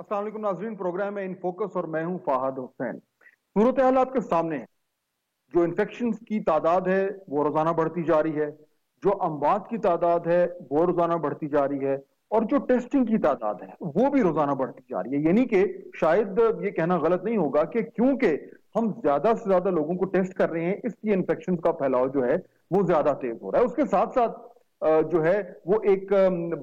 अस्सलाम वालेकुम नाज़रीन, प्रोग्राम है इन फोकस और मैं हूं फाहद हुसैन। सूरत हाल आपके सामने है। जो इन्फेक्शन की तादाद है वो रोजाना बढ़ती जा रही है, जो अमवात की तादाद है वो रोजाना बढ़ती जा रही है, और जो टेस्टिंग की तादाद है वो भी रोजाना बढ़ती जा रही है। यानी कि शायद ये कहना गलत नहीं होगा कि क्योंकि हम ज्यादा से ज्यादा लोगों को टेस्ट कर रहे हैं इसलिए इन्फेक्शन का फैलाव जो है वो ज्यादा तेज हो रहा है। उसके साथ साथ जो है वो एक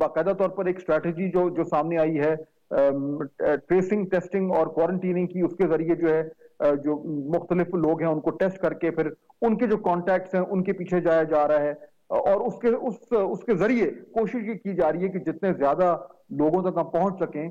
बाकायदा तौर पर एक स्ट्रैटेजी जो जो सामने आई है ट्रेसिंग, टेस्टिंग और क्वारंटीनिंग की, उसके जरिए जो है जो मुख्तलिफ लोग हैं उनको टेस्ट करके फिर उनके जो कॉन्टैक्ट्स हैं उनके पीछे जाया जा रहा है, और उसके जरिए कोशिश ये की जा रही है कि जितने ज्यादा लोगों तक हम पहुंच सकें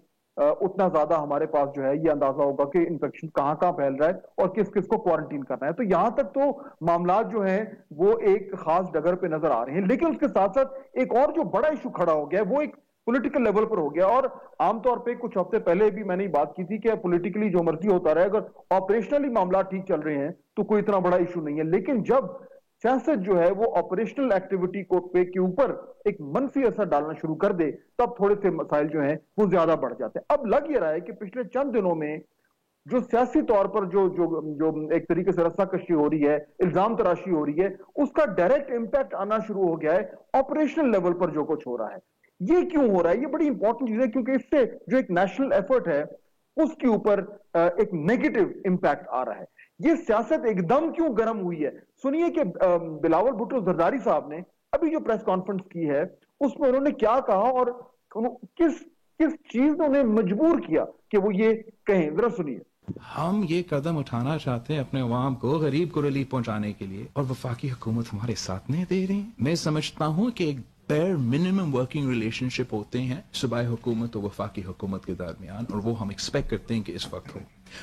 उतना ज्यादा हमारे पास जो है ये अंदाजा होगा कि इन्फेक्शन कहाँ कहाँ फैल रहा है और किस किस को क्वारंटीन करना है। तो यहां तक तो मामला जो है वो एक खास डगर पे नजर आ रहे हैं, लेकिन उसके साथ साथ एक और जो बड़ा इशू खड़ा हो गया है वो एक पॉलिटिकल लेवल पर हो गया। और आमतौर पे कुछ हफ्ते पहले भी मैंने बात की थी कि पॉलिटिकली जो मर्जी होता रहे, अगर ऑपरेशनली मामला ठीक चल रहे हैं तो कोई इतना बड़ा इशू नहीं है, लेकिन जब सियासत जो है वो ऑपरेशनल एक्टिविटी को पे के ऊपर एक मनफी असर डालना शुरू कर दे तब थोड़े से मसाइल जो हैं वो ज्यादा बढ़ जाते हैं। अब लग ये रहा है कि पिछले चंद दिनों में जो सियासी तौर पर जो जो जो एक तरीके से रस्साकशी हो रही है, इल्जाम तराशी हो रही है, उसका डायरेक्ट इंपैक्ट आना शुरू हो गया है ऑपरेशनल लेवल पर जो कुछ हो रहा है। ये क्यों हो रहा है? ये बड़ी इंपॉर्टेंट चीज है क्योंकि इससे जो एक नेशनल एफर्ट है उसके ऊपर एक नेगेटिव इंपैक्ट आ रहा है। ये सियासत एकदम क्यों गर्म हुई है? सुनिए कि बिलावल भुट्टो जरदारी साहब ने अभी जो प्रेस कॉन्फ्रेंस की है उसमें उन्होंने क्या कहा और किस किस चीज ने उन्हें मजबूर किया कि वो ये कहें, जरा सुनिए। हम ये कदम उठाना चाहते हैं अपने अवाम को, गरीब को रिलीफ पहुंचाने के लिए, और वफाकी हुकूमत हमारे साथ नहीं दे रही। मैं समझता हूँ कि एक बेयर मिनिमम वर्किंग रिलेशनशिप होते हैं सूबाई हुकूमत और वफाकी हुकूमत के दरमियान, और वो हम एक्सपेक्ट करते हैं कि इस वक्त हो।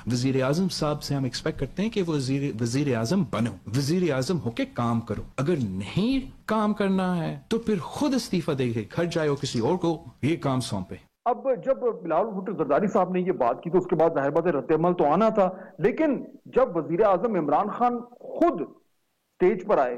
वजीर आजम साहब से हम एक्सपेक्ट करते हैं कि वो वजीर आजम बनो, वजीर आजम होके काम करो। अगर नहीं काम करना है तो फिर खुद इस्तीफा देके घर जाए और किसी और को ये काम सौंपे। अब जब बिलावल भुट्टो जरदारी साहब ने ये बात की तो उसके बाद जाहिर बात है रद्द-ए-अमल तो आना था, लेकिन जब वजीर आजम इमरान खान खुद स्टेज पर आए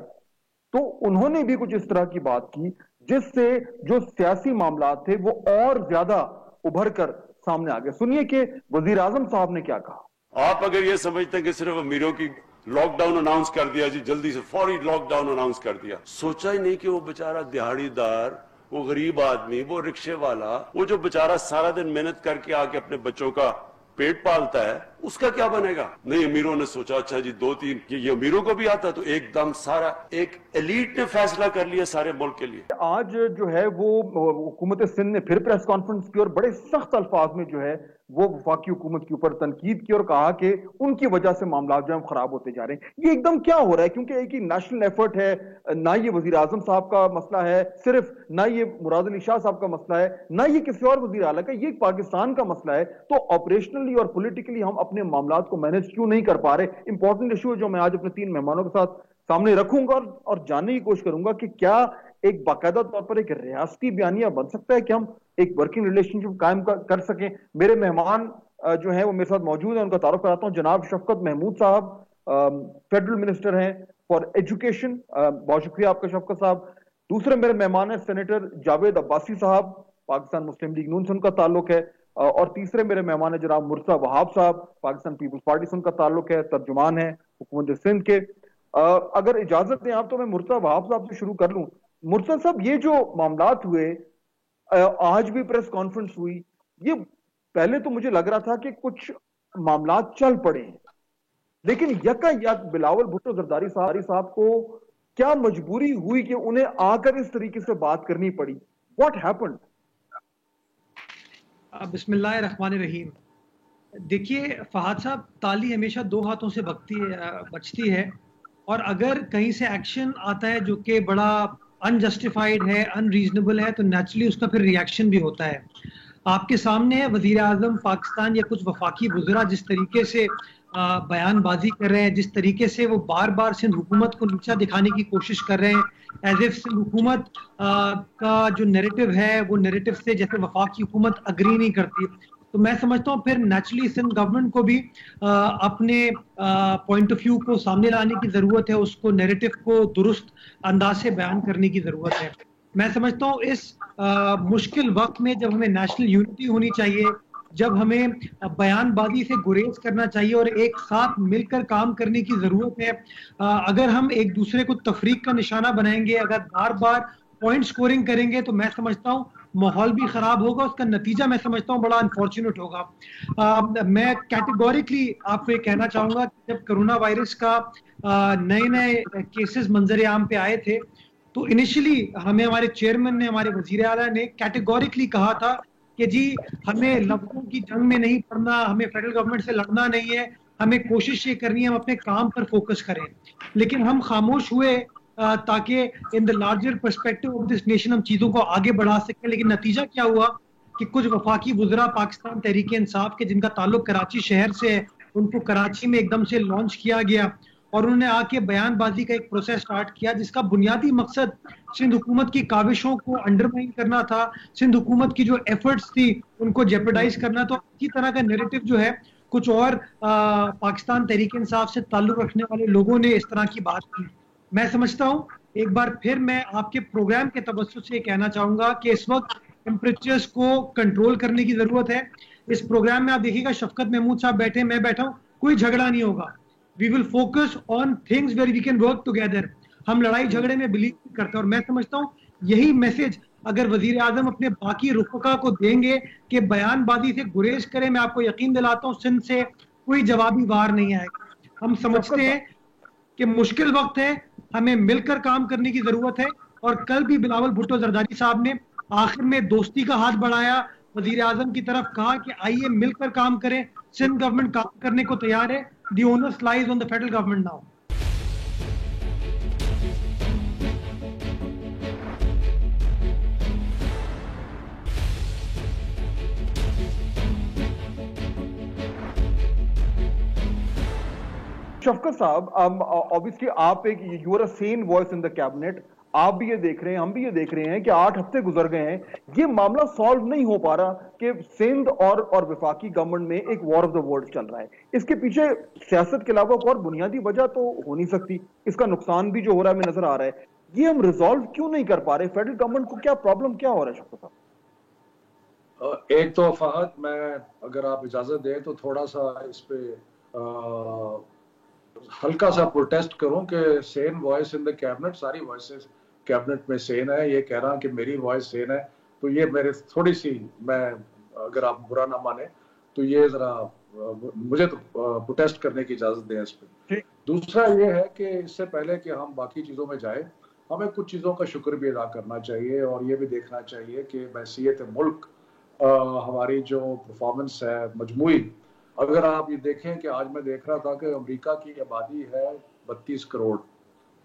तो उन्होंने भी कुछ इस तरह की बात की जिससे जो सियासी मामला थे वो और ज्यादा उभर कर सामने आ गए। सुनिए कि वजीर आजम साहब ने क्या कहा। आप अगर ये समझते हैं कि सिर्फ अमीरों की लॉकडाउन अनाउंस कर दिया जी, जल्दी से फौरी लॉकडाउन अनाउंस कर दिया, सोचा ही नहीं कि वो बेचारा दिहाड़ीदार, वो गरीब आदमी, वो रिक्शे वाला, वो जो बेचारा सारा दिन मेहनत करके आके अपने बच्चों का पेट पालता है, उसका क्या बनेगा? नहीं, अमीरों ने सोचा अच्छा जी 2-3 ये अमीरों को भी आता, तो एकदम सारा एक एलीट ने फैसला कर लिया सारे मुल्क के लिए। आज जो है वो हुकूमत सिंध ने फिर प्रेस कॉन्फ्रेंस की और बड़े सख्त अल्फाज में जो है वो वफाकी हुकूमत के ऊपर तनकीद की और कहा कि उनकी वजह से मामला जो है खराब होते जा रहे हैं। ये एकदम क्या हो रहा है? क्योंकि एक ही नेशनल एफर्ट है, ना ये वजीर आजम साहब का मसला है सिर्फ, ना ये मुराद अली शाह साहब का मसला है, ना ये किसी और वजीर आला का, ये पाकिस्तान का मसला है। तो ऑपरेशनली और पॉलिटिकली हम अपने मामला को मैनेज क्यों नहीं कर पा रहे? इंपॉर्टेंट इशू है जो मैं आज अपने 3 मेहमानों के साथ सामने रखूंगा और जानने की कोशिश करूंगा कि क्या एक बाकायदा तौर पर एक रियासती बयानिया बन सकता है कि हम एक वर्किंग रिलेशनशिप कायम कर सकें। मेरे मेहमान जो है वो मेरे साथ मौजूद है, उनका तारुफ कराता हूं। जनाब शफकत महमूद साहब फेडरल मिनिस्टर हैं फॉर एजुकेशन, बहुत शुक्रिया आपका शफकत साहब। दूसरे मेरे मेहमान है सेनेटर जावेद अब्बासी साहब, पाकिस्तान मुस्लिम लीग नून से उनका ताल्लुक है। और तीसरे मेरे मेहमान है जनाब मुर्तजा वहाब साहब, पाकिस्तान पीपल्स पार्टी से उनका ताल्लुक है, तर्जुमान है हुकूमत सिंध के। अगर इजाजत दें आप तो मैं मुर्तजा वहाब साहब से शुरू कर लूं। मुर्तजा साहब, ये जो मामलात हुए, आज भी प्रेस कॉन्फ्रेंस हुई, ये पहले तो मुझे लग रहा था कि कुछ मामलात चल पड़े हैं, लेकिन यकायक बिलावल भुट्टो जरदारी साहब को क्या मजबूरी हुई कि उन्हें आकर इस तरीके से बात करनी पड़ी? What happened? बिस्मिल्लाहिर्रहमानिर्रहीम। देखिए फहद साहब, ताली हमेशा 2 हाथों से बचती है, और अगर कहीं से एक्शन आता है जो कि बड़ा अनजस्टिफाइड है, अनरीजनेबल है, तो नेचुरली उसका फिर रिएक्शन भी होता है। आपके सामने है वजीर आजम पाकिस्तान या कुछ वफाकी वज़रा जिस तरीके से बयानबाजी कर रहे हैं, जिस तरीके से वो बार बार सिंध हुकूमत को नीचा दिखाने की कोशिश कर रहे हैं, एज इफ सिंध हुकूमत का जो नैरेटिव है वो नैरेटिव से जैसे वफाकी हुकूमत अग्री नहीं करती। तो मैं समझता हूँ फिर नेचुरली सिंध गवर्नमेंट को भी अपने पॉइंट ऑफ व्यू को सामने लाने की ज़रूरत है, उसको नैरेटिव को दुरुस्त अंदाज से बयान करने की ज़रूरत है। मैं समझता हूँ इस मुश्किल वक्त में जब हमें नेशनल यूनिटी होनी चाहिए, जब हमें बयानबाजी से गुरेज करना चाहिए और एक साथ मिलकर काम करने की जरूरत है। अगर हम एक दूसरे को तफरीक का निशाना बनाएंगे, अगर बार बार पॉइंट स्कोरिंग करेंगे, तो मैं समझता हूँ माहौल भी खराब होगा, उसका नतीजा मैं समझता हूँ बड़ा अनफॉर्चुनेट होगा। मैं कैटेगोरिकली आपको ये कहना चाहूंगा कि जब कोरोना वायरस का नए नए केसेस मंजर आम पे आए थे, तो इनिशियली हमें हमारे चेयरमैन ने, हमारे वजीर आला ने कैटेगोरिकली कहा था कि जी हमें लफ्जों की जंग में नहीं पड़ना, हमें फेडरल गवर्नमेंट से लड़ना नहीं है, हमें कोशिश ये करनी है हम अपने काम पर फोकस करें। लेकिन हम खामोश हुए ताकि in the larger perspective of this nation हम चीजों को आगे बढ़ा सकें। लेकिन नतीजा क्या हुआ कि कुछ वफाकी वुज़रा पाकिस्तान तहरीक इंसाफ के, जिनका ताल्लुक कराची शहर से है, उनको कराची में एकदम से लॉन्च किया गया और उन्होंने आके बयानबाजी का एक प्रोसेस स्टार्ट किया जिसका बुनियादी मकसद सिंध हुकूमत की काविशों को अंडरमाइन करना था, सिंध हुकूमत की जो एफर्ट्स थी उनको जेपरडाइज करना। तो इसी तरह का नैरेटिव जो है कुछ और पाकिस्तान तहरीक इंसाफ से ताल्लुक रखने वाले लोगों ने इस तरह की बात की। मैं समझता हूँ एक बार फिर मैं आपके प्रोग्राम के तवज्जुह से कहना चाहूंगा कि इस वक्त टेम्परेचर्स को कंट्रोल करने की जरूरत है। इस प्रोग्राम में आप देखिएगा शफकत महमूद साहब बैठे, मैं बैठा हूं, कोई झगड़ा नहीं होगा। We will focus on things where we can work together. हम लड़ाई झगड़े में बिलीव करते हैं और मैं समझता हूं यही मैसेज अगर वजीर आजम अपने बाकी रुफका को देंगे कि बयानबाजी से गुरेज करें, मैं आपको यकीन दिलाता हूं सिंध से कोई जवाबी वार नहीं आएगा। हम समझते हैं कि मुश्किल वक्त है, हमें मिलकर काम करने की जरूरत है। और कल भी बिलावल भुट्टो जरदारी साहब ने आखिर में दोस्ती का हाथ बढ़ाया, वजीर आजम की तरफ कहा कि आइए मिलकर काम करें। सिंध गवर्नमेंट काम करने को तैयार है। The onus lies on the federal government now. Shafqat साहब, ऑब्वियसली आप एक you are a sane voice in the cabinet, आप भी ये देख रहे हैं, हम भी ये देख रहे हैं कि 8 हफ्ते गुजर गए हैं, ये मामला सॉल्व नहीं हो पा रहा कि सिंध और वफाकी गवर्नमेंट में एक वॉर ऑफ द वर्ल्ड चल रहा है। इसके पीछे सियासत के अलावा और बुनियादी वजह तो हो नहीं सकती, इसका नुकसान भी जो हो रहा है हमें नजर आ रहा है। ये हम रिजॉल्व क्यों नहीं कर पा रहे? फेडरल गवर्नमेंट को क्या प्रॉब्लम क्या हो रहा है शफकत साहब? एक तो फहद, मैं अगर आप इजाजत दें तो थोड़ा सा इस पे हल्का सा प्रोटेस्ट करूं कि Sen voice in the cabinet, सारी वॉइसेस कैबिनेट में सेन है। ये कह रहा कि मेरी वॉइस सेन है, तो ये मेरे थोड़ी सी, मैं अगर आप बुरा ना माने तो ये जरा मुझे तो प्रोटेस्ट करने की इजाजत दें इस पे। दूसरा ये है कि इससे पहले कि हम बाकी चीजों में जाए, हमें कुछ चीजों का शुक्र भी अदा करना चाहिए और ये भी देखना चाहिए कि बहसीयत मुल्क हमारी जो परफॉर्मेंस है मजमूई, अगर आप ये देखें कि आज मैं देख रहा था कि अमेरिका की आबादी है 32 करोड़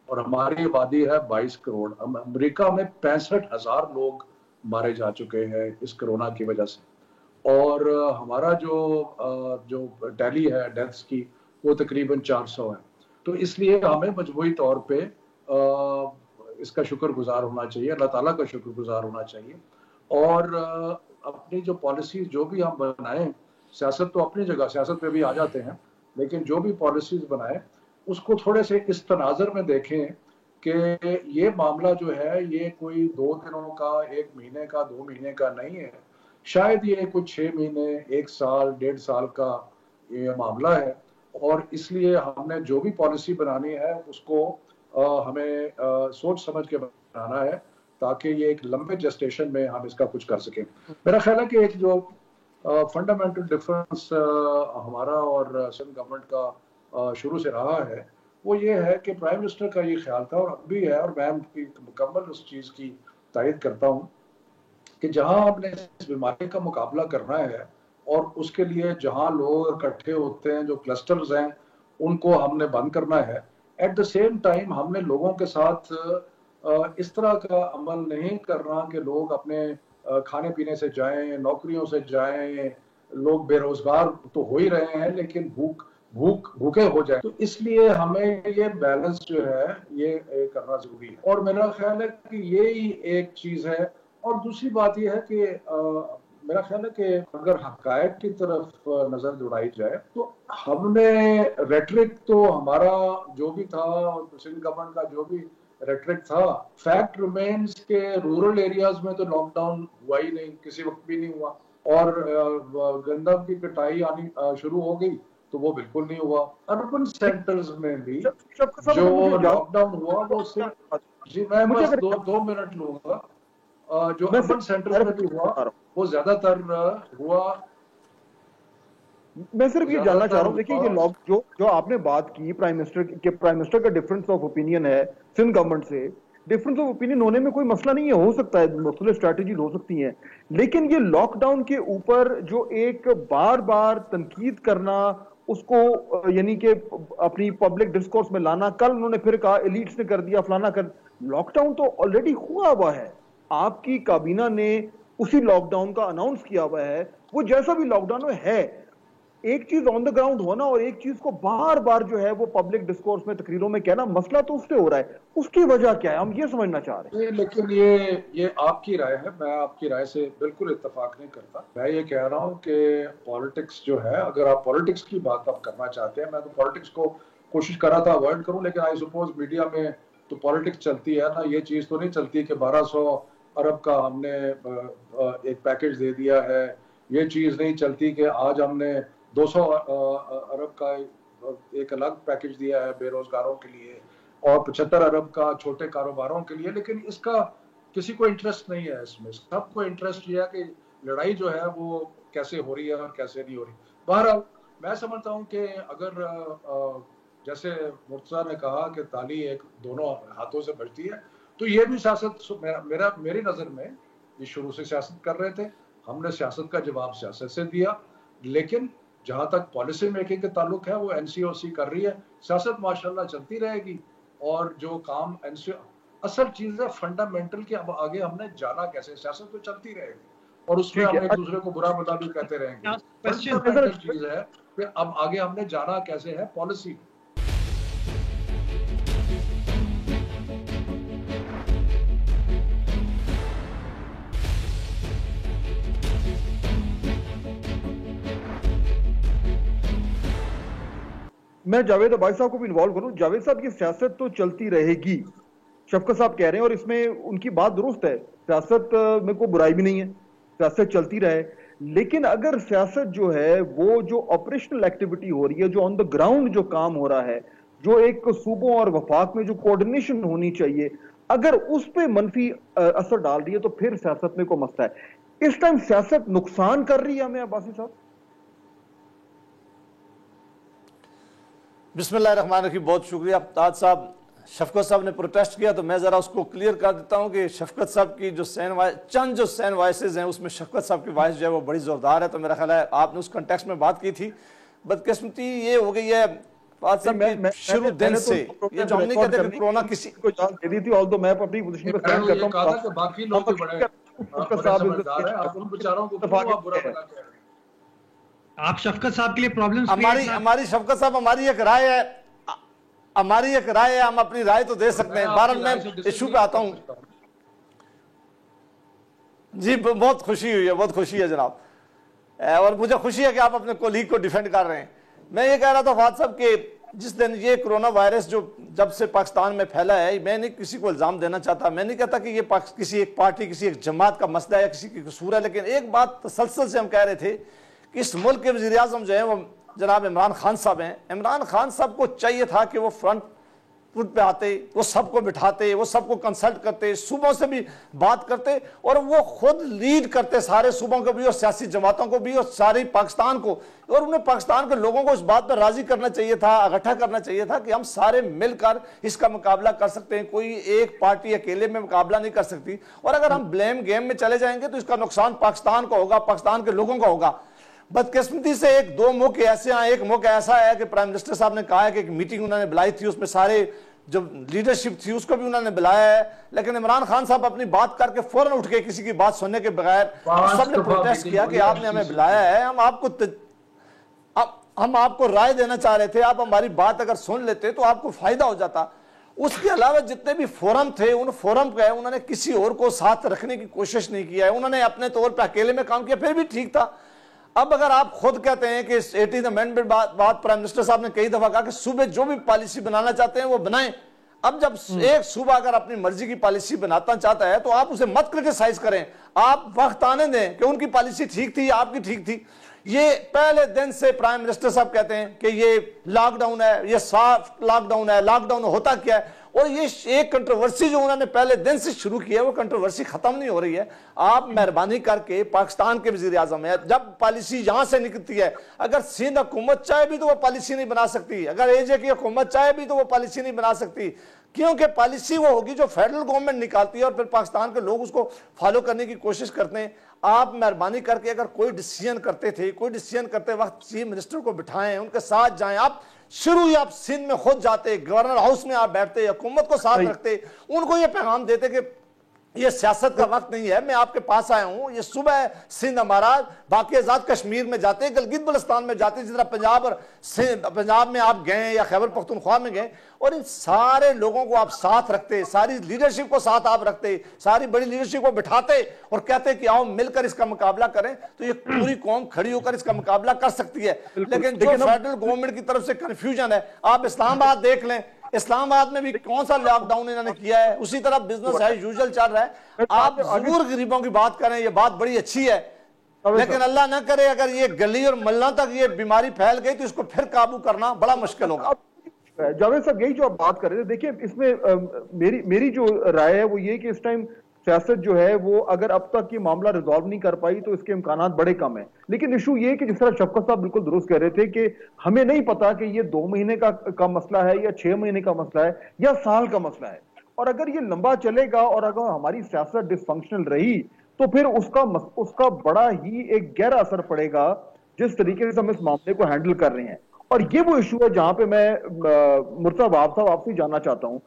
और हमारी आबादी है 22 करोड़। अमेरिका में 65,000 लोग मारे जा चुके हैं इस कोरोना की वजह से, और हमारा जो टैली है डेथ्स की वो तकरीबन 400 है। तो इसलिए हमें मजमूई तौर पे इसका शुक्रगुजार होना चाहिए, अल्लाह ताला का शुक्रगुजार होना चाहिए। और अपनी जो पॉलिसीज जो भी हम बनाएं, सियासत तो अपनी जगह, सियासत पे भी आ जाते हैं, लेकिन जो भी पॉलिसीज बनाए उसको थोड़े से इस तनाजर में देखें कि ये मामला जो है ये कोई 2 दिनों का, 1 महीने का, 2 महीने का नहीं है। शायद ये कुछ 6 महीने, 1 साल, 1.5 साल का ये मामला है। और इसलिए हमने जो भी पॉलिसी बनानी है उसको हमें सोच समझ के बनाना है ताकि ये एक लंबे जेस्टेशन में हम इसका कुछ कर सकें। मेरा ख्याल है कि एक जो फंडामेंटल डिफरेंस हमारा और सिंध गवर्नमेंट का शुरू से रहा है वो ये है कि प्राइम मिनिस्टर का ये ख्याल था और अब भी है, और मैं मुकम्मल उस चीज़ की तायद करता हूँ कि जहाँ हमने इस बीमारी का मुकाबला करना है और उसके लिए जहाँ लोग इकट्ठे होते हैं, जो क्लस्टर्स हैं, उनको हमने बंद करना है। एट द सेम टाइम हमने लोगों के साथ इस तरह का अमल नहीं करना कि लोग अपने खाने पीने से जाएं, नौकरियों से जाएं, लोग बेरोजगार तो हो ही रहे हैं लेकिन भूखे हो जाए। तो इसलिए हमें ये बैलेंस जो है ये करना जरूरी है और मेरा ख्याल है कि ये ही एक चीज है। और दूसरी बात यह है कि मेरा ख्याल है कि अगर हकायक की तरफ नजर दौड़ाई जाए तो हमने रेटरिक तो हमारा जो भी था, सिंध गवर्नमेंट का जो भी रेटरिक था, फैक्ट रिमेन्स के रूरल एरियाज में तो लॉकडाउन हुआ ही नहीं, किसी वक्त भी नहीं हुआ। और गंदम की कटाई आनी शुरू हो गई तो वो बिल्कुल नहीं हुआ। अर्बन सेंटर्स में भी जो लॉकडाउन हुआ वो सिर्फ, जी मैं बस दो मिनट लूंगा, जो अर्बन सेंटर्स में भी हुआ वो ज्यादातर हुआ। मैं सिर्फ ये जानना चाह रहा हूँ, देखिए ये जो आपने बात की प्राइम मिनिस्टर का डिफरेंस ऑफ ओपिनियन है सिंध गवर्नमेंट से, डिफरेंस ऑफ ओपिनियन होने में कोई मसला नहीं है, हो सकता है मुख्तलिफ स्ट्रैटेजीज हो सकती हैं, लेकिन ये लॉकडाउन के ऊपर जो एक बार बार तनकीद करना, उसको यानी कि अपनी पब्लिक डिस्कोर्स में लाना, कल उन्होंने फिर कहा एलीट्स ने कर दिया फलाना कर, लॉकडाउन तो ऑलरेडी हुआ है, आपकी काबीना ने उसी लॉकडाउन का अनाउंस किया हुआ है, वो जैसा भी लॉकडाउन है, एक चीज ऑन द ग्राउंड होना और एक चीज को बार बार जो है वो पब्लिक डिस्कोर्स में तकरीरों में कहना, मसला तो उससे हो रहा है, उसकी वजह क्या है हम ये समझना चाह रहे हैं। लेकिन ये आपकी राय है, मैं आपकी राय से बिल्कुल इत्तेफाक नहीं करता। मैं ये कह रहा हूँ कि पॉलिटिक्स जो है, अगर आप पॉलिटिक्स की बात आप करना चाहते हैं, मैं तो पॉलिटिक्स को कोशिश कर रहा था अवॉइड करूं, लेकिन आई सपोज मीडिया में तो पॉलिटिक्स चलती है ना, ये चीज तो नहीं चलती कि 1200 अरब का हमने एक पैकेज दे दिया है, ये चीज नहीं चलती कि आज हमने 200 अरब का एक अलग पैकेज दिया है बेरोजगारों के लिए और 75 अरब का छोटे कारोबारों के लिए, लेकिन इसका किसी को इंटरेस्ट नहीं है। इसमें सबको इंटरेस्ट ये है कि लड़ाई जो है वो कैसे हो रही है और कैसे नहीं हो रही। बहरहाल मैं समझता हूँ कि अगर जैसे मुर्तज़ा ने कहा कि ताली एक दोनों हाथों से बजती है, तो ये भी सियासत मेरी नजर में ये शुरू से सियासत कर रहे थे, हमने सियासत का जवाब सियासत से दिया, लेकिन जहां तक पॉलिसी मेकिंग के ताल्लुक है वो एनसीओसी कर रही है, सियासत माशाल्लाह चलती रहेगी। और जो काम एनसीओ असल चीज है फंडामेंटल की, अब आगे हमने जाना कैसे, सियासत तो चलती रहेगी और उसमें हम एक दूसरे को बुरा भला भी कहते रहेंगे। फंडामेंटल चीज है कि अब आगे हमने जाना कैसे है, पॉलिसी। मैं जावेद अब्बासी साहब को भी इन्वॉल्व करूं। जावेद साहब, ये सियासत तो चलती रहेगी, शफकत साहब कह रहे हैं, और इसमें उनकी बात दुरुस्त है, सियासत में कोई बुराई भी नहीं है, सियासत चलती रहे, लेकिन अगर सियासत जो है वो जो ऑपरेशनल एक्टिविटी हो रही है, जो ऑन द ग्राउंड जो काम हो रहा है, जो एक सूबों और वफाक में जो कोऑर्डिनेशन होनी चाहिए, अगर उस पर मनफी असर डाल रही है तो फिर सियासत में कोई मसला है। इस टाइम सियासत नुकसान कर रही है हमें, अब्बासी साहब? बिस्मिल्लाहिर्रहमानिर्रहीम, बहुत शुक्रिया ताज साहब। शफकत साहब ने प्रोटेस्ट किया तो मैं ज़रा उसको क्लियर कर देता हूं कि शफकत साहब की जो चंद जो सैन वॉइसेज हैं उसमें शफकत साहब की वॉइस जो है वो बड़ी ज़ोरदार है, तो मेरा ख्याल है आपने उस कंटेक्स्ट में बात की थी। बदकिस्मती ये हो गई है फाद साहब की शुरू दिन से, ये जो हम नहीं कहते कि कोरोना किसी को जान दे दी थी, ऑल्दो मैं अपनी पोजीशन पे स्टैंड करता हूं, बाकी लोग बड़े समझदार हैं, आप उन बेचारों को बुरा भला कह रहे हैं। आप शफकत साहब के लिए प्रॉब्लम्स हमारी शफकत साहब हमारी एक राय है, हम अपनी राय तो दे सकते हैं। बारह मैं इशू पे आता हूं जी, बहुत खुशी हुई है, बहुत खुशी है जनाब, और मुझे खुशी है कि आप अपने कोलीग को डिफेंड कर रहे हैं। मैं ये कह रहा था फाद साहब कि जिस दिन ये कोरोना वायरस जो जब से पाकिस्तान में फैला है, मैं नहीं किसी को इल्जाम देना चाहता, मैं नहीं कहता कि ये किसी एक पार्टी किसी एक जमात का मसला है या किसी की कसूर है, लेकिन एक बात तसलसल से हम कह रहे थे कि इस मुल्क के वज़ीर आज़म जो है वो जनाब इमरान खान साहब हैं। इमरान खान साहब को चाहिए था कि वो फ्रंट फुट पे आते, वो सबको बिठाते, वो सबको कंसल्ट करते, सूबों से भी बात करते और वो खुद लीड करते सारे सूबों को भी और सियासी जमातों को भी और सारे पाकिस्तान को, और उन्हें पाकिस्तान के लोगों को इस बात पर राजी करना चाहिए था, इकट्ठा करना चाहिए था कि हम सारे मिलकर इसका मुकाबला कर सकते हैं, कोई एक पार्टी अकेले में मुकाबला नहीं कर सकती। और अगर हम ब्लेम गेम में चले जाएंगे तो इसका नुकसान पाकिस्तान को होगा, पाकिस्तान के लोगों का होगा। बदकिस्मती से एक दो मौके ऐसे हैं, एक मौका ऐसा है कि प्राइम मिनिस्टर साहब ने कहा है कि एक मीटिंग उन्होंने बुलाई थी, उसमें सारे जो लीडरशिप थी उसको भी उन्होंने बुलाया है, लेकिन इमरान खान साहब अपनी बात करके फौरन उठ के किसी की बात सुनने के बगैर सबने प्रोटेस्ट किया कि आपने हमें बुलाया है, हम आपको राय देना चाह रहे थे, आप हमारी बात अगर सुन लेते तो आपको फायदा हो जाता। उसके अलावा जितने भी फोरम थे उन फोरम पे उन्होंने किसी और को साथ रखने की कोशिश नहीं किया है, उन्होंने अपने तौर पर अकेले में काम किया, फिर भी ठीक था। अब अगर आप खुद कहते हैं कि 18th अमेंडमेंट बात प्राइम मिनिस्टर साहब ने कई दफा कहा कि सूबे जो भी पॉलिसी बनाना चाहते हैं वो बनाएं। अब जब एक सूबा अगर अपनी मर्जी की पॉलिसी बनाना चाहता है तो आप उसे मत क्रिटिसाइज करें, आप वक्त आने दें कि उनकी पॉलिसी ठीक थी, आपकी ठीक थी। ये पहले दिन से प्राइम मिनिस्टर साहब कहते हैं कि ये लॉकडाउन है, ये सॉफ्ट लॉकडाउन है, लॉकडाउन होता क्या है, और ये एक कंट्रोवर्सी जो उन्होंने पहले दिन से शुरू की है वो कंट्रोवर्सी खत्म नहीं हो रही है। आप मेहरबानी करके, पाकिस्तान के वजीर आजम है, जब पॉलिसी यहां से निकलती है, अगर सिंध हुकूमत चाहे भी तो वो पॉलिसी नहीं बना सकती, अगर एजे की हुकूमत चाहे भी तो वो पॉलिसी नहीं बना सकती, क्योंकि पॉलिसी वो होगी जो फेडरल गवर्नमेंट निकालती है और फिर पाकिस्तान के लोग उसको फॉलो करने की कोशिश करते हैं। आप मेहरबानी करके अगर कोई डिसीजन करते थे, कोई डिसीजन करते वक्त चीफ मिनिस्टर को बिठाएं, उनके साथ जाएं। आप शुरू ही आप सिंध में खुद जाते, गवर्नर हाउस में आप बैठते, हुकूमत को साथ रखते, उनको ये पैगाम देते कि ये सियासत का वक्त नहीं है, मैं आपके पास आया हूं, ये सुबह सिंध हमारा, बाकी आजाद कश्मीर में जाते, गिलगित बल्तिस्तान में जाते, जिस तरह पंजाब में आप गए या खैबर पख्तूनख्वा में गए, और इन सारे लोगों को आप साथ रखते, सारी लीडरशिप को साथ आप रखते, सारी बड़ी लीडरशिप को बिठाते और कहते कि आओ मिलकर इसका मुकाबला करें, तो ये पूरी कौम खड़ी होकर इसका मुकाबला कर सकती है। लेकिन जो फेडरल गवर्नमेंट की तरफ से कंफ्यूजन है, आप इस्लामाबाद देख लें, इस्लामाबाद में भी कौन सा लॉकडाउन इन्होंने किया है, उसी तरह बिजनेस एज यूजुअल चल रहा है। आप जरूर गरीबों की बात करें, ये बात बड़ी अच्छी है, लेकिन अल्लाह ना करे अगर ये गली और मोहल्ला तक ये बीमारी फैल गई तो इसको फिर काबू करना बड़ा मुश्किल होगा। जावेद साहब, यही जो आप बात कर रहे थे, देखिए इसमें मेरी जो राय है वो ये कि इस टाइम सियासत जो है वो अगर अब तक ये मामला रिजॉल्व नहीं कर पाई तो इसके इम्कानात बड़े कम है। लेकिन इशू ये कि जिस तरह शफकत साहब बिल्कुल दुरुस्त कह रहे थे कि हमें नहीं पता कि ये 2 महीने का मसला है या 6 महीने का मसला है या साल का मसला है, और अगर ये लंबा चलेगा और अगर हमारी सियासत डिसफंक्शनल रही तो फिर उसका बड़ा ही एक गहरा असर पड़ेगा जिस तरीके से हम इस मामले को हैंडल कर रहे हैं। और ये वो इशू है जहां पे मैं मुर्तजा बाब साहब आपसे जानना चाहता हूं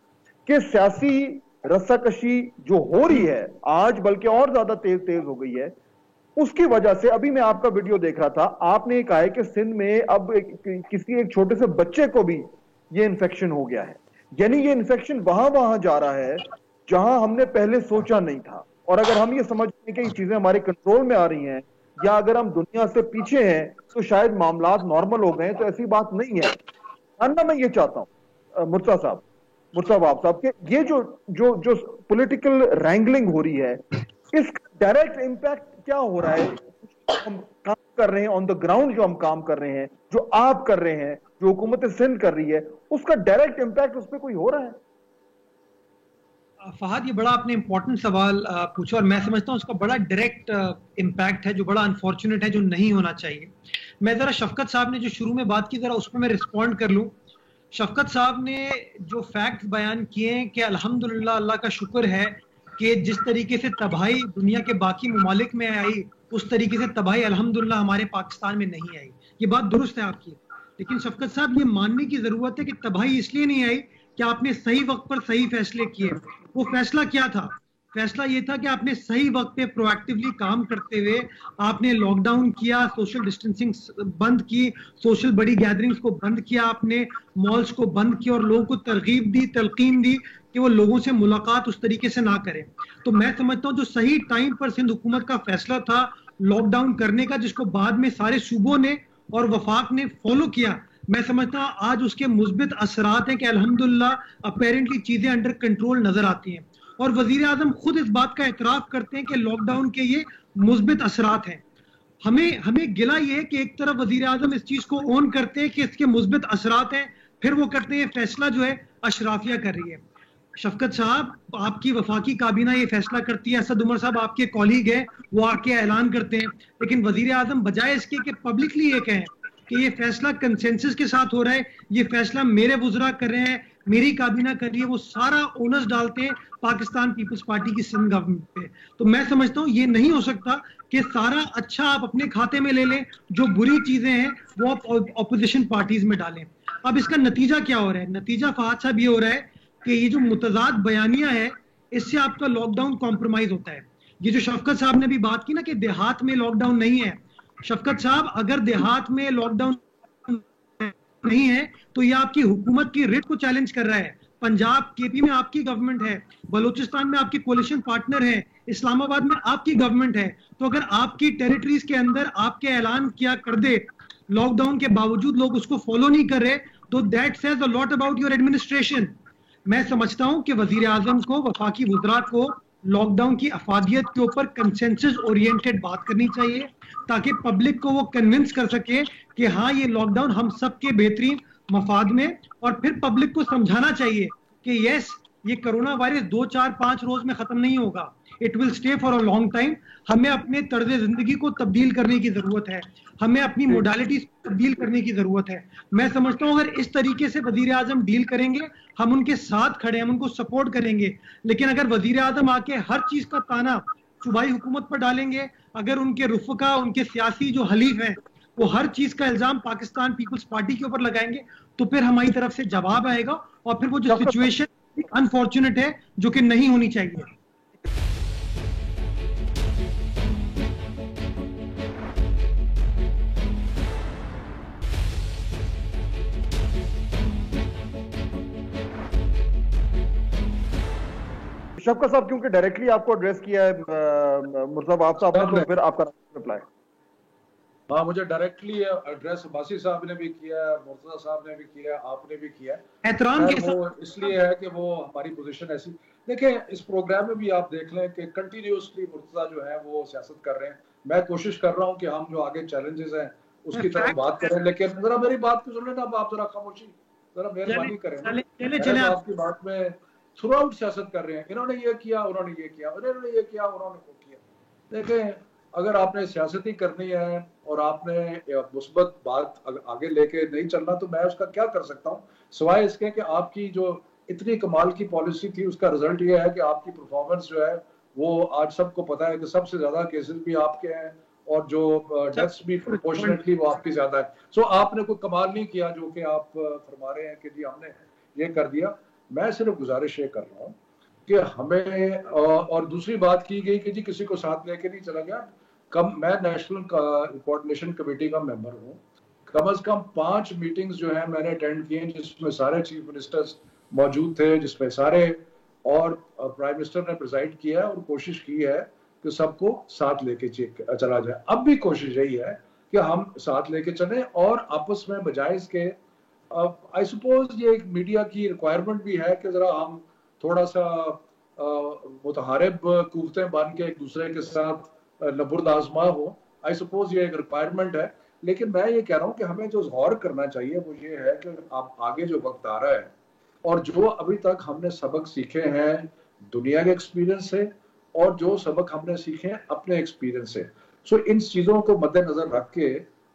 कि सियासी रस्साकशी जो हो रही है आज, बल्कि और ज्यादा तेज हो गई है, उसकी वजह से अभी मैं आपका वीडियो देख रहा था, आपने कहा है कि सिंध में अब किसी एक छोटे से बच्चे को भी ये इन्फेक्शन हो गया है, यानी ये इन्फेक्शन वहां जा रहा है जहां हमने पहले सोचा नहीं था। और अगर हम ये समझते हैं कि ये चीजें हमारे कंट्रोल में आ रही हैं या अगर हम दुनिया से पीछे हैं तो शायद मामला नॉर्मल हो गए, तो ऐसी बात नहीं है। जानना मैं ये चाहता हूं मुर्तजा बाब साहब के ये जो पॉलिटिकल रैंगलिंग हो रही है, इसका डायरेक्ट इंपैक्ट क्या हो रहा है? हम काम कर रहे हैं ऑन द ग्राउंड, जो हम काम कर रहे हैं, जो आप कर रहे हैं, जो हुकूमत सिंध कर रही है, उसका डायरेक्ट इंपैक्ट उस पर कोई हो रहा है? फहद, ये बड़ा आपने इंपॉर्टेंट सवाल पूछा और मैं समझता हूँ उसका बड़ा डायरेक्ट इम्पैक्ट है जो बड़ा अनफॉर्चुनेट है, जो नहीं होना चाहिए। मैं जरा शफकत साहब ने जो शुरू में बात की जरा उस पर मैं रिस्पॉन्ड कर लूँ। शफकत साहब ने जो फैक्ट्स बयान किए कि अल्हम्दुलिल्लाह, अल्लाह का शुक्र है कि जिस तरीके से तबाही दुनिया के बाकी ममालिक में आई उस तरीके से तबाही अल्हम्दुलिल्लाह हमारे पाकिस्तान में नहीं आई। ये बात दुरुस्त है आपकी, लेकिन शफकत साहब ये मानने की जरूरत है कि तबाही इसलिए नहीं आई कि आपने सही वक्त पर सही फैसले किए। वो फैसला क्या था? फैसला ये था कि आपने सही वक्त पे प्रोएक्टिवली काम करते हुए आपने लॉकडाउन किया, सोशल डिस्टेंसिंग बंद की, सोशल बड़ी गैदरिंग्स को बंद किया, आपने मॉल्स को बंद किया और लोगों को तरगीब दी, तलकीन दी कि वो लोगों से मुलाकात उस तरीके से ना करें। तो मैं समझता हूँ जो सही टाइम पर सिंध हुकूमत का फैसला था लॉकडाउन करने का, जिसको बाद में सारे सूबों ने और वफाक ने फॉलो किया, मैं समझता हूँ आज उसके मुस्बित असरात हैं कि अल्हम्दुलिल्लाह अपेरेंटली चीजें अंडर कंट्रोल नजर आती हैं और वजीर आजम खुद इस बात का एतराफ करते हैं कि लॉकडाउन के ये मुस्बित असरात हैं। हमें गिला ये है कि एक तरफ वजीर आजम इस चीज को ऑन करते हैं कि इसके मुस्बित असरात हैं, फिर वो करते हैं फैसला जो है अशराफिया कर रही है। शफकत साहब, आपकी वफाकी काबीना ये फैसला करती है, असद उमर साहब आपके कॉलीग हैं, वो आके ऐलान करते हैं, लेकिन वजीर आजम बजाय इसके कि पब्लिकली ये कहें कि ये फैसला कंसेंसस के साथ हो रहा है, ये फैसला मेरे वुज़रा कर रहे हैं, मेरी काबीना कर रही है, वो सारा ओनर्स डालते हैं पाकिस्तान पीपल्स पार्टी की सिंध गवर्नमेंट पे। तो मैं समझता हूँ ये नहीं हो सकता कि सारा अच्छा आप अपने खाते में ले लें, जो बुरी चीजें हैं वो आप ऑपोजिशन पार्टीज में डालें। अब इसका नतीजा क्या हो रहा है? नतीजा फहद साहब ये हो रहा है कि ये जो मुतजाद बयानियां है, इससे आपका लॉकडाउन कॉम्प्रोमाइज होता है। ये जो शफकत साहब ने भी बात की ना कि देहात में लॉकडाउन नहीं है, शफकत साहब अगर देहात में लॉकडाउन नहीं है तो ये आपकी हुकूमत की रिट को चैलेंज कर रहा है। पंजाब केपी में आपकी गवर्नमेंट है, बलूचिस्तान में आपकी कोलिशन पार्टनर है, इस्लामाबाद में आपकी गवर्नमेंट है, तो अगर आपकी टेरिटरीज के अंदर आपके ऐलान किया कर दे लॉकडाउन के बावजूद लोग उसको फॉलो नहीं कर रहे, तो that says a lot about your administration. मैं समझता हूं कि वजीर आजम को, वफाकी वुज़रा को लॉकडाउन की अफादियत के ऊपर कंसेंसस ओरिएंटेड बात करनी चाहिए, ताकि पब्लिक को वो कन्विंस कर सके कि हाँ ये लॉकडाउन हम सबके बेहतरीन मफाद में, और फिर पब्लिक को समझाना चाहिए कि यस ये कोरोना वायरस 2-4-5 रोज में खत्म नहीं होगा, it will stay for a long time. हमें अपने तर्ज जिंदगी को तब्दील करने की जरूरत है, हमें अपनी मोडालिटीज तब्दील करने की जरूरत है। मैं समझता हूं अगर इस तरीके से वजीर आजम डील करेंगे, हम उनके साथ खड़े हैं, हम उनको सपोर्ट करेंगे। लेकिन अगर वजीर आजम आके हर चीज का ताना सूबाई हुकूमत पर डालेंगे, अगर उनके रुफका, उनके सियासी जो हलीफ हैं वो हर चीज का इल्जाम पाकिस्तान पीपल्स पार्टी के ऊपर लगाएंगे, तो फिर हमारी तरफ से जवाब आएगा, और फिर वो जो सिचुएशन अनफॉर्चुनेट है जो कि नहीं होनी चाहिए। शफकत साहब क्योंकि डायरेक्टली आपको एड्रेस किया है मुर्तज़ा आप साहब ने, तो फिर आपका रिप्लाई। हाँ, मुझे डायरेक्टली एड्रेस बासी साहब ने भी किया, मुर्तज़ा साहब ने भी किया, आपने भी किया। एहतराम के वो इसलिए है कि वो हमारी पोजीशन ऐसी। देखिए, इस प्रोग्राम में भी आप देख लें कि कंटिन्यूसली मुर्तज़ा जो है वो सियासत कर रहे हैं। मैं कोशिश कर रहा हूँ कि हम जो आगे चैलेंजेस हैं उसकी तरफ बात करें, लेकिन जरा मेरी बात को सुन लेना, आप जरा खामोशी, जरा मेहरबानी करें। आपकी बात में थ्रू आउट सियासत कर रहे हैं, इन्होंने ये किया, उन्होंने ये किया, उन्होंने ये किया, उन्होंने वो किया। देखें, अगर आपने सियासत ही करनी है और आपने मुस्बत बात आगे लेके नहीं चलना, तो मैं उसका क्या कर सकता हूँ सिवाय इसके कि आपकी जो इतनी कमाल की पॉलिसी थी उसका रिजल्ट ये है कि आपकी परफॉर्मेंस जो है वो आज सबको पता है कि सबसे ज्यादा केसेस भी आपके हैं और जो डेथ्स भी प्रोपोर्शनेटली वो आपकी ज्यादा है। सो आपने कोई कमाल नहीं किया जो कि आप फरमा रहे हैं कि जी हमने ये कर दिया। मैं सिर्फ गुजारिश ये कर रहा हूँ कि हमें, और दूसरी बात की गई कि जी किसी को साथ लेके नहीं चला गया। मैं नेशनल कोऑर्डिनेशन कमेटी का मेंबर हूँ, कम से कम 5 मीटिंग्स जो है मैंने अटेंड किए जिसमें सारे चीफ मिनिस्टर्स मौजूद थे, जिसमें सारे और प्राइम मिनिस्टर ने प्रिजाइड किया और कोशिश की है कि सबको साथ लेके चला जाए। अब भी कोशिश यही है कि हम साथ लेके चलें और आपस में बजाय इसके, आई सपोज ये एक मीडिया की रिक्वायरमेंट भी है कि जरा हम थोड़ा सा मुतहारिब कुव्वतें बन के एक दूसरे के साथ लबुर्द आजमा हो। आई सपोज ये एक रिक्वायरमेंट है, लेकिन मैं ये कह रहा हूँ कि हमें जो गौर करना चाहिए वो ये है कि आप आगे जो वक्त आ रहा है और जो अभी तक हमने सबक सीखे हैं दुनिया के एक्सपीरियंस से और जो सबक हमने सीखे हैं अपने एक्सपीरियंस से, सो इन चीजों को मद्देनजर रख के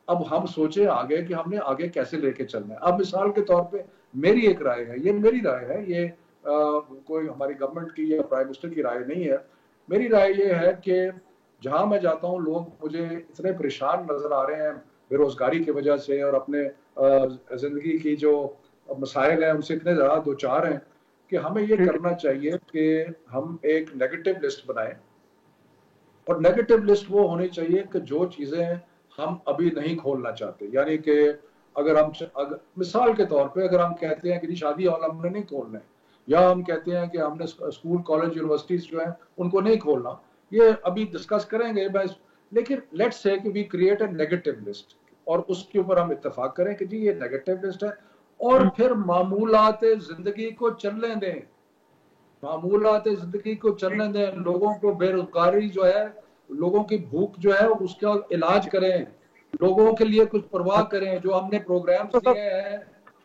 अब हम सोचे आगे कि हमने आगे कैसे लेके चलना है। अब मिसाल के तौर पे मेरी एक राय है, ये मेरी राय है, ये कोई हमारी गवर्नमेंट की या प्राइम मिनिस्टर की राय नहीं है। मेरी राय ये है कि जहां मैं जाता हूँ लोग मुझे इतने परेशान नजर आ रहे हैं बेरोजगारी की वजह से और अपने जिंदगी की जो मसाइल हैं उनसे इतने ज्यादा दो चार हैं कि हमें ये करना चाहिए कि हम एक नेगेटिव लिस्ट बनाएं। और नेगेटिव लिस्ट वो होनी चाहिए कि जो चीजें हम अभी नहीं खोलना चाहते, यानी कि अगर मिसाल के तौर पे अगर हम कहते हैं कि शादी हॉल हमने नहीं खोलना है, या हम कहते हैं कि हमने स्कूल कॉलेज यूनिवर्सिटीज जो हैं उनको नहीं खोलना, ये अभी डिस्कस करेंगे बस। लेकिन लेट्स से कि we create a negative list और उसके ऊपर हम इत्तेफाक करें कि जी ये नेगेटिव लिस्ट है और फिर मामूलाते जिंदगी को चलने दें, मामूलाते जिंदगी को चलने दें। लोगों को बेरोजगारी जो है, लोगों की भूख जो है उसका इलाज करें, लोगों के लिए कुछ परवाह करें। जो हमने प्रोग्राम्स दिए हैं,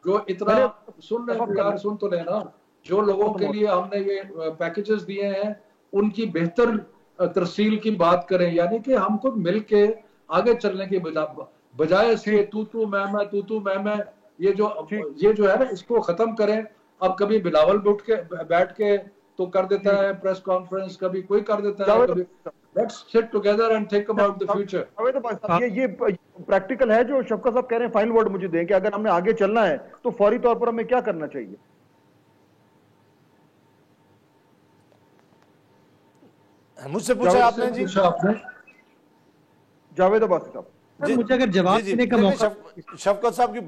जो इतना सुन तो लेना, जो लोगों के लिए हमने ये पैकेजेस दिए हैं उनकी बेहतर तरसील की बात करें, यानी कि हमको मिलके आगे चलने के बजाय से तू मैं ये जो है ना इसको खत्म करें। अब कभी बिलावल बैठ के तो कर देता है प्रेस कॉन्फ्रेंस, कभी कोई कर देता है, कभी let's sit together and think about the future. ये प्रैक्टिकल है जो शफकत साहब कह रहे हैं। फाइनल वर्ड मुझे दें कि अगर हमने आगे चलना है तो फौरी तौर पर हमें क्या करना चाहिए? मुझसे पूछा आपने जी, जावेद अब्बासी साहब। मुझे अगर जवाब देने का मौका, शफकत साहब की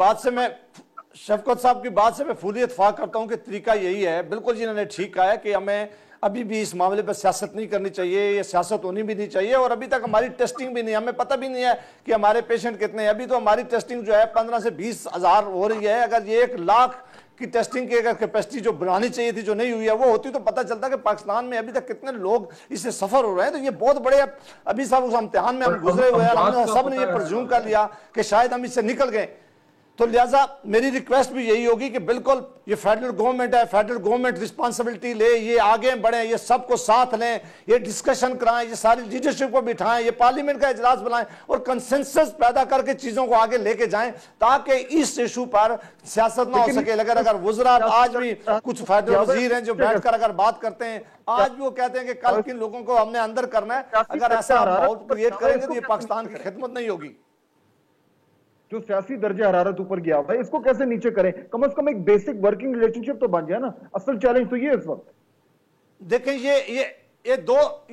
बात से मैं फुली इत्तेफाक करता हूं कि तरीका यही है। बिल्कुल जिन्होंने ठीक कहा है कि हमें अभी भी इस मामले पर सियासत नहीं करनी चाहिए, ये सियासत होनी भी नहीं चाहिए। और अभी तक हमारी टेस्टिंग भी नहीं, हमें पता भी नहीं है कि हमारे पेशेंट कितने हैं। अभी तो हमारी टेस्टिंग जो है 15 से 20 हज़ार हो रही है। अगर ये 1 लाख की टेस्टिंग की अगर कैपेसिटी जो बनानी चाहिए थी, जो नहीं हुई है, वो होती तो पता चलता कि पाकिस्तान में अभी तक कितने लोग इससे सफर हो रहे हैं। तो ये बहुत बड़े अभी सब उस इम्तिहान में हम गुजरे हुए हैं, हमने सब ने ये प्रज्यूम कर लिया कि शायद हम इससे निकल गए। तो लिहाजा मेरी रिक्वेस्ट भी यही होगी कि बिल्कुल ये फेडरल गवर्नमेंट है, फेडरल गवर्नमेंट रिस्पांसिबिलिटी ले, ये आगे बढ़े, ये सबको साथ लें, ये डिस्कशन कराएं, ये सारी लीडरशिप को बिठाएं, ये पार्लियामेंट का इजलास बुलाएं और कंसेंसस पैदा करके चीजों को आगे लेके जाएं, ताकि इस इशू पर सियासत ना हो सके। अगर वुज़रा आज भी कुछ फेडरल वजीर हैं जो बैठकर अगर बात करते हैं, आज भी वो कहते हैं कि कल किन लोगों को हमने अंदर करना है, अगर ऐसा माहौल क्रिएट करेंगे तो ये पाकिस्तान की खिदमत नहीं होगी। जो सियासी दर्जे हरारत ऊपर गया हुआ है, इसको कैसे नीचे करें? कम से कम एक बेसिक वर्किंग रिलेशनशिप तो बन जाए ना। असल चैलेंज तो ये इस वक्त देखें, ये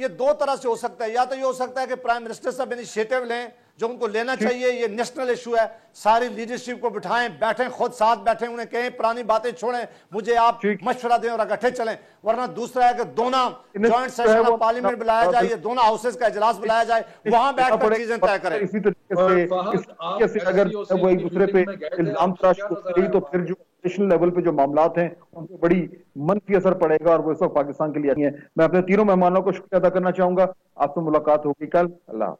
दो तरह से हो सकता है। या तो ये हो सकता है कि प्राइम मिनिस्टर साहब इनिशिएटिव लें, जो उनको लेना चाहिए, ये नेशनल इशू है, सारी लीडरशिप को बिठाएं, बैठें, खुद साथ बैठें, उन्हें कहें पुरानी बातें छोड़ें, मुझे आप मशवरा दें और इकट्ठे चलें। वरना दूसरा है कि दोनों जॉइंट सेशन ऑफ पार्लियामेंट बुलाया जाए, ये दोनों हाउसेस का इजलास बुलाया जाए, वहां बैठकर चीजें तय करें। इसी तरीके से अगर वो एक दूसरे पे इल्जाम तराश करेगी तो फिर जो नेशनल लेवल पे जो मामलात हैं उन पर बड़ी मनफी असर पड़ेगा और वो इस वक्त पाकिस्तान के लिए नहीं है। मैं अपने तीनों मेहमानों को शुक्रिया अदा करना चाहूंगा। आपसे मुलाकात होगी कल। अल्लाह।